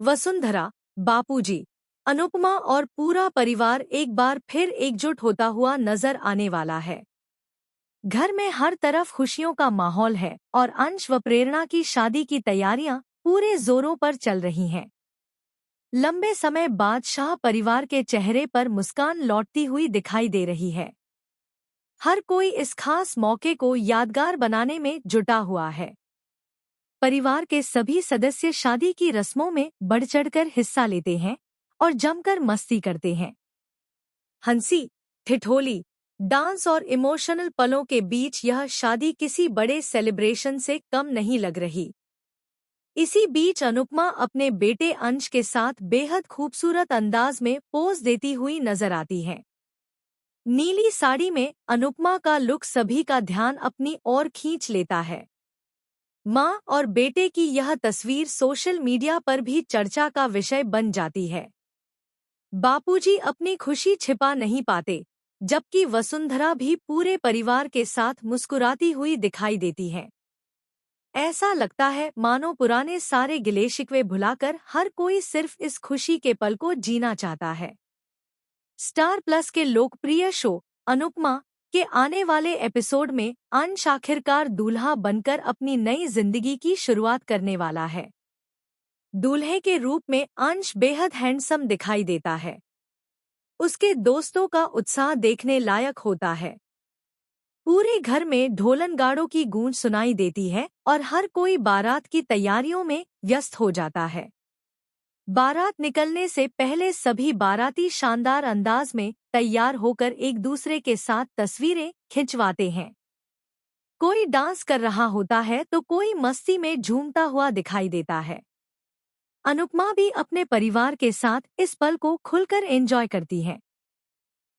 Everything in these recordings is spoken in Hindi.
वसुंधरा, बापूजी, अनुपमा और पूरा परिवार एक बार फिर एकजुट होता हुआ नजर आने वाला है। घर में हर तरफ खुशियों का माहौल है और अंश व प्रेरणा की शादी की तैयारियां पूरे जोरों पर चल रही हैं। लंबे समय बाद शाह परिवार के चेहरे पर मुस्कान लौटती हुई दिखाई दे रही है। हर कोई इस खास मौके को यादगार बनाने में जुटा हुआ है। परिवार के सभी सदस्य शादी की रस्मों में बढ़ चढ़कर हिस्सा लेते हैं और जमकर मस्ती करते हैं। हंसी, ठिठोली, डांस और इमोशनल पलों के बीच यह शादी किसी बड़े सेलिब्रेशन से कम नहीं लग रही। इसी बीच अनुपमा अपने बेटे अंश के साथ बेहद खूबसूरत अंदाज में पोज देती हुई नजर आती है। नीली साड़ी में अनुपमा का लुक सभी का ध्यान अपनी ओर खींच लेता है। मां और बेटे की यह तस्वीर सोशल मीडिया पर भी चर्चा का विषय बन जाती है। बापूजी अपनी खुशी छिपा नहीं पाते, जबकि वसुंधरा भी पूरे परिवार के साथ मुस्कुराती हुई दिखाई देती है। ऐसा लगता है मानो पुराने सारे गिले शिकवे भुलाकर हर कोई सिर्फ इस खुशी के पल को जीना चाहता है। स्टार प्लस के लोकप्रिय शो अनुपमा के आने वाले एपिसोड में अंश आखिरकार दूल्हा बनकर अपनी नई जिंदगी की शुरुआत करने वाला है। दूल्हे के रूप में अंश बेहद हैंडसम दिखाई देता है। उसके दोस्तों का उत्साह देखने लायक होता है। पूरे घर में ढोलनगाड़ों की गूंज सुनाई देती है और हर कोई बारात की तैयारियों में व्यस्त हो जाता है। बारात निकलने से पहले सभी बाराती शानदार अंदाज में तैयार होकर एक दूसरे के साथ तस्वीरें खिंचवाते हैं। कोई डांस कर रहा होता है तो कोई मस्ती में झूमता हुआ दिखाई देता है। अनुपमा भी अपने परिवार के साथ इस पल को खुलकर एंजॉय करती है।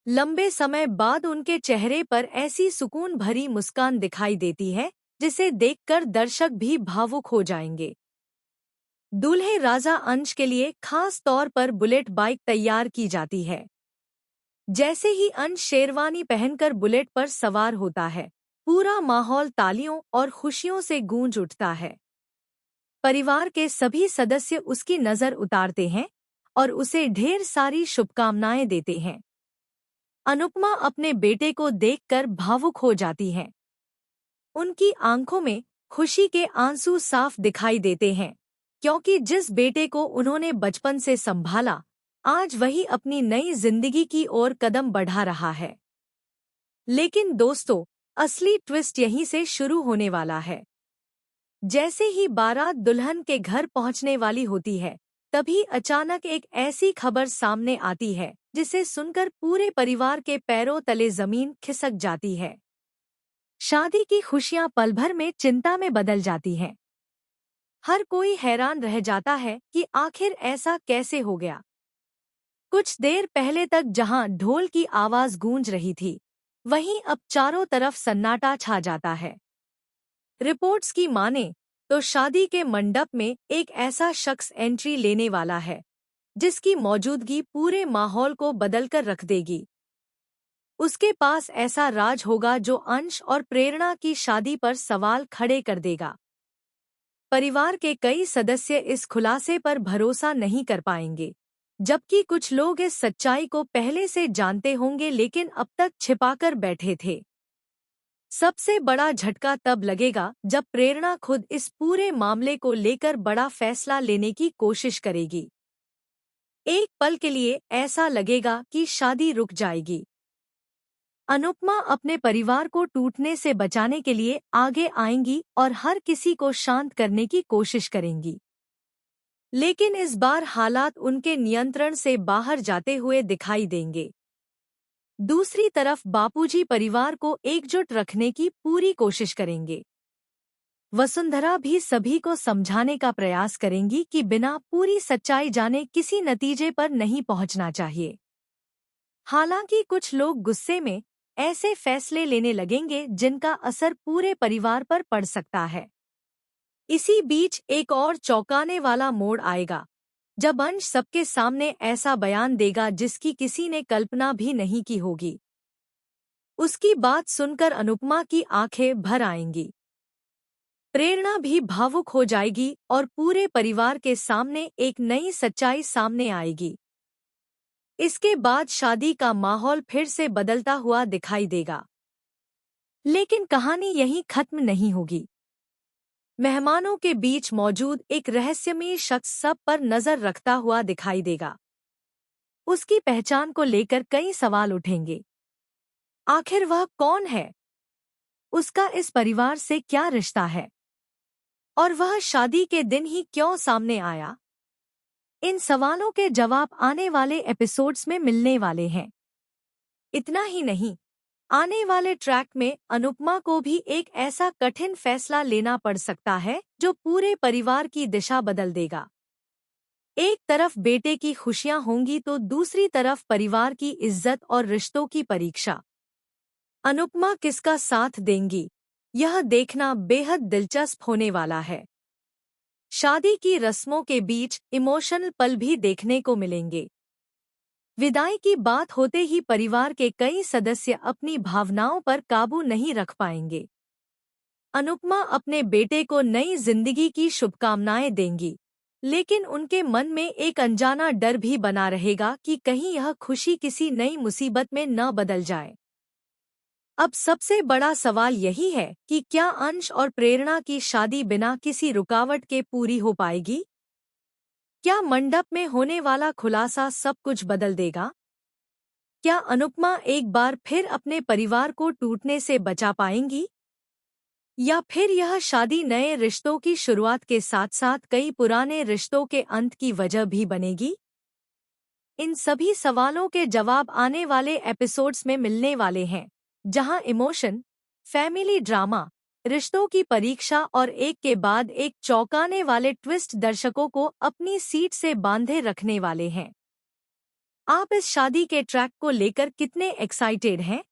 लंबे समय बाद उनके चेहरे पर ऐसी सुकून भरी मुस्कान दिखाई देती है जिसे देखकर दर्शक भी भावुक हो जाएंगे। दूल्हे राजा अंश के लिए खास तौर पर बुलेट बाइक तैयार की जाती है। जैसे ही अंश शेरवानी पहनकर बुलेट पर सवार होता है, पूरा माहौल तालियों और खुशियों से गूंज उठता है। परिवार के सभी सदस्य उसकी नजर उतारते हैं और उसे ढेर सारी शुभकामनाएं देते हैं। अनुपमा अपने बेटे को देखकर भावुक हो जाती हैं। उनकी आंखों में खुशी के आंसू साफ दिखाई देते हैं, क्योंकि जिस बेटे को उन्होंने बचपन से संभाला, आज वही अपनी नई जिंदगी की ओर कदम बढ़ा रहा है। लेकिन दोस्तों, असली ट्विस्ट यहीं से शुरू होने वाला है। जैसे ही बारात दुल्हन के घर पहुंचने वाली होती है, तभी अचानक एक ऐसी खबर सामने आती है जिसे सुनकर पूरे परिवार के पैरों तले जमीन खिसक जाती है। शादी की खुशियां पल भर में चिंता में बदल जाती हैं। हर कोई हैरान रह जाता है कि आखिर ऐसा कैसे हो गया। कुछ देर पहले तक जहां ढोल की आवाज गूंज रही थी, वहीं अब चारों तरफ सन्नाटा छा जाता है। रिपोर्ट्स की माने तो शादी के मंडप में एक ऐसा शख्स एंट्री लेने वाला है जिसकी मौजूदगी पूरे माहौल को बदलकर रख देगी। उसके पास ऐसा राज होगा जो अंश और प्रेरणा की शादी पर सवाल खड़े कर देगा। परिवार के कई सदस्य इस खुलासे पर भरोसा नहीं कर पाएंगे, जबकि कुछ लोग इस सच्चाई को पहले से जानते होंगे लेकिन अब तक छिपाकर बैठे थे। सबसे बड़ा झटका तब लगेगा जब प्रेरणा खुद इस पूरे मामले को लेकर बड़ा फैसला लेने की कोशिश करेगी। एक पल के लिए ऐसा लगेगा कि शादी रुक जाएगी। अनुपमा अपने परिवार को टूटने से बचाने के लिए आगे आएंगी और हर किसी को शांत करने की कोशिश करेंगी। लेकिन इस बार हालात उनके नियंत्रण से बाहर जाते हुए दिखाई देंगे। दूसरी तरफ बापूजी परिवार को एकजुट रखने की पूरी कोशिश करेंगे। वसुंधरा भी सभी को समझाने का प्रयास करेंगी कि बिना पूरी सच्चाई जाने किसी नतीजे पर नहीं पहुंचना चाहिए। हालांकि कुछ लोग गुस्से में ऐसे फैसले लेने लगेंगे जिनका असर पूरे परिवार पर पड़ सकता है। इसी बीच एक और चौंकाने वाला मोड़ आएगा, जब अंश सबके सामने ऐसा बयान देगा जिसकी किसी ने कल्पना भी नहीं की होगी। उसकी बात सुनकर अनुपमा की आंखें भर आएंगी। प्रेरणा भी भावुक हो जाएगी और पूरे परिवार के सामने एक नई सच्चाई सामने आएगी। इसके बाद शादी का माहौल फिर से बदलता हुआ दिखाई देगा। लेकिन कहानी यहीं खत्म नहीं होगी। मेहमानों के बीच मौजूद एक रहस्यमयी शख्स सब पर नजर रखता हुआ दिखाई देगा। उसकी पहचान को लेकर कई सवाल उठेंगे। आखिर वह कौन है? उसका इस परिवार से क्या रिश्ता है? और वह शादी के दिन ही क्यों सामने आया? इन सवालों के जवाब आने वाले एपिसोड्स में मिलने वाले हैं। इतना ही नहीं, आने वाले ट्रैक में अनुपमा को भी एक ऐसा कठिन फैसला लेना पड़ सकता है जो पूरे परिवार की दिशा बदल देगा। एक तरफ बेटे की खुशियां होंगी तो दूसरी तरफ परिवार की इज्जत और रिश्तों की परीक्षा। अनुपमा किसका साथ देंगी, यह देखना बेहद दिलचस्प होने वाला है। शादी की रस्मों के बीच इमोशनल पल भी देखने को मिलेंगे। विदाई की बात होते ही परिवार के कई सदस्य अपनी भावनाओं पर काबू नहीं रख पाएंगे। अनुपमा अपने बेटे को नई जिंदगी की शुभकामनाएं देंगी, लेकिन उनके मन में एक अनजाना डर भी बना रहेगा कि कहीं यह खुशी किसी नई मुसीबत में न बदल जाए। अब सबसे बड़ा सवाल यही है कि क्या अंश और प्रेरणा की शादी बिना किसी रुकावट के पूरी हो पाएगी? क्या मंडप में होने वाला खुलासा सब कुछ बदल देगा? क्या अनुपमा एक बार फिर अपने परिवार को टूटने से बचा पाएंगी? या फिर यह शादी नए रिश्तों की शुरुआत के साथ साथ कई पुराने रिश्तों के अंत की वजह भी बनेगी? इन सभी सवालों के जवाब आने वाले एपिसोड्स में मिलने वाले हैं, जहां इमोशन, फैमिली ड्रामा, रिश्तों की परीक्षा और एक के बाद एक चौंकाने वाले ट्विस्ट दर्शकों को अपनी सीट से बांधे रखने वाले हैं। आप इस शादी के ट्रैक को लेकर कितने एक्साइटेड हैं?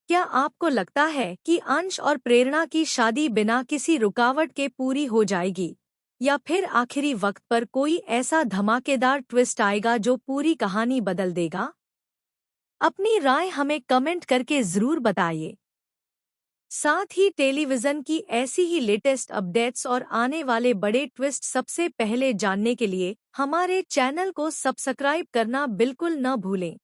क्या आपको लगता है कि अंश और प्रेरणा की शादी बिना किसी रुकावट के पूरी हो जाएगी, या फिर आखिरी वक्त पर कोई ऐसा धमाकेदार ट्विस्ट आएगा जो पूरी कहानी बदल देगा? अपनी राय हमें कमेंट करके जरूर बताइए। साथ ही टेलीविज़न की ऐसी ही लेटेस्ट अपडेट्स और आने वाले बड़े ट्विस्ट सबसे पहले जानने के लिए हमारे चैनल को सब्सक्राइब करना बिल्कुल न भूलें।